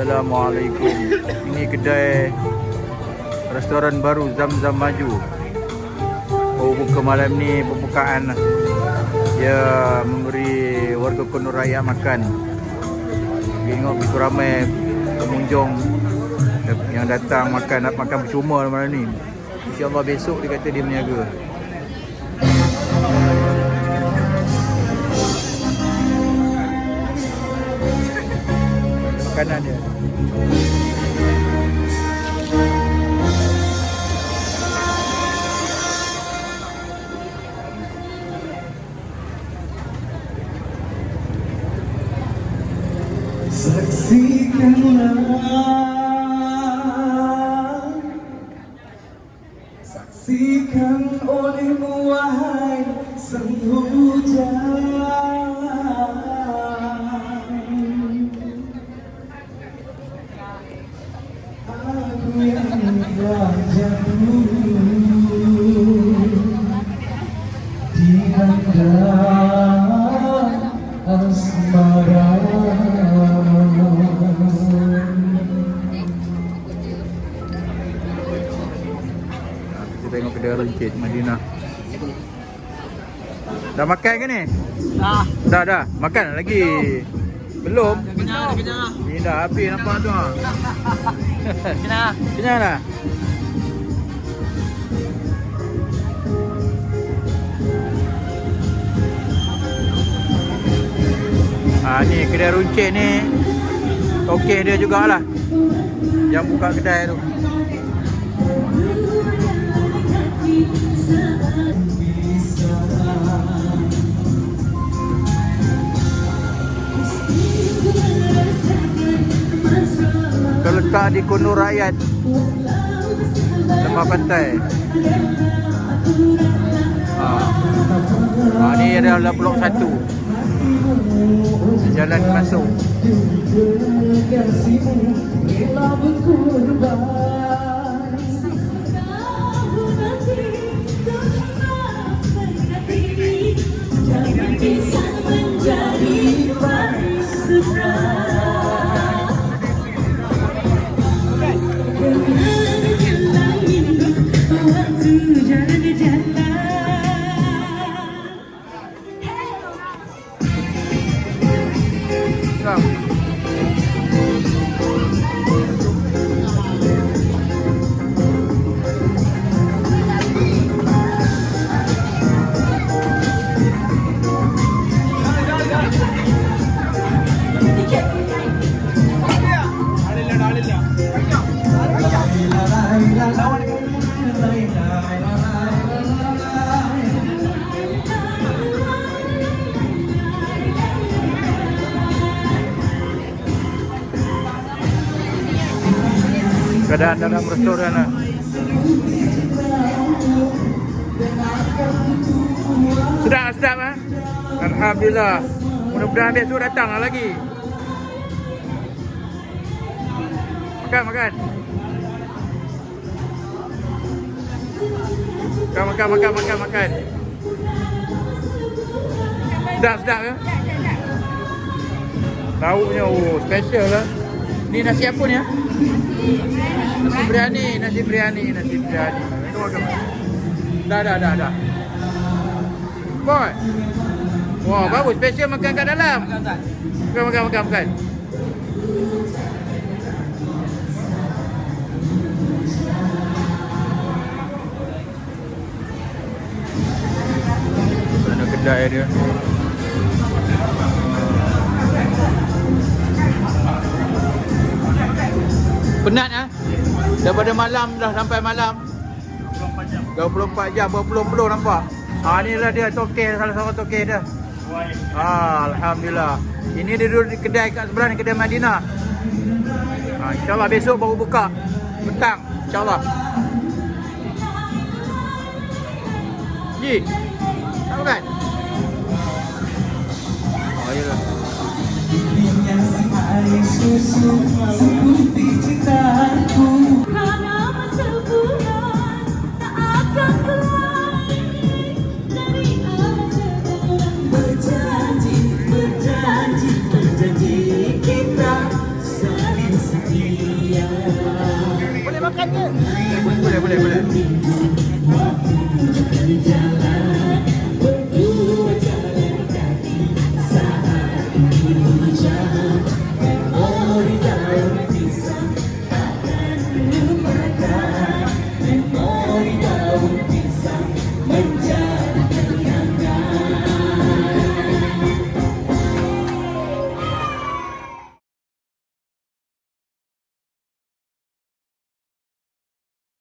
Assalamualaikum. Ini kedai restoran baru Zamzam Maju. Baru buka malam ni, pembukaan. Dia memberi warga Kondor Raya makan. Tengok begitu ramai pengunjung yang datang makan, nak makan percuma malam ni. InsyaAllah besok dia kata dia berniaga. Makanan dia. Saksikan olehmu wahai sang hujan, aku yang telah jatuh di bandar asmara. Tengok kedai runcit Madinah. Dah makan ke ni? Dah. Makan lagi? Belum? Kenyang dah. Ni dah habis nampak tu. Kenyang dah? Ni kedai runcit ni okey dia jugalah yang buka kedai tu. Terletak di Kondor Rakyat, lembah pantai. Ni adalah blok 1. Jalan masuk. Keadaan dalam restoran lah. Sedap lah. Alhamdulillah. Mudah-mudahan besok datang lah lagi. Makan. Makan Sedap ya. Lauknya special lah. Ni nasi apa ni ya? Nasi biryani. Dah. Boy. Wah, bagus. Special makan kat dalam. Makan. Mana kedai dia? Penat ah. Daripada malam dah sampai malam. 24 jam berpeluh-peluh nampak. Ni lah dia tokeh, salah seorang tokeh dia. Alhamdulillah. Ini dia duduk di kedai kat sebelah ni, kedai Madinah. InsyaAllah besok baru buka petang, InsyaAllah. Ji, tak makan? Yelah. Berjanji kita saling makannya. Boleh.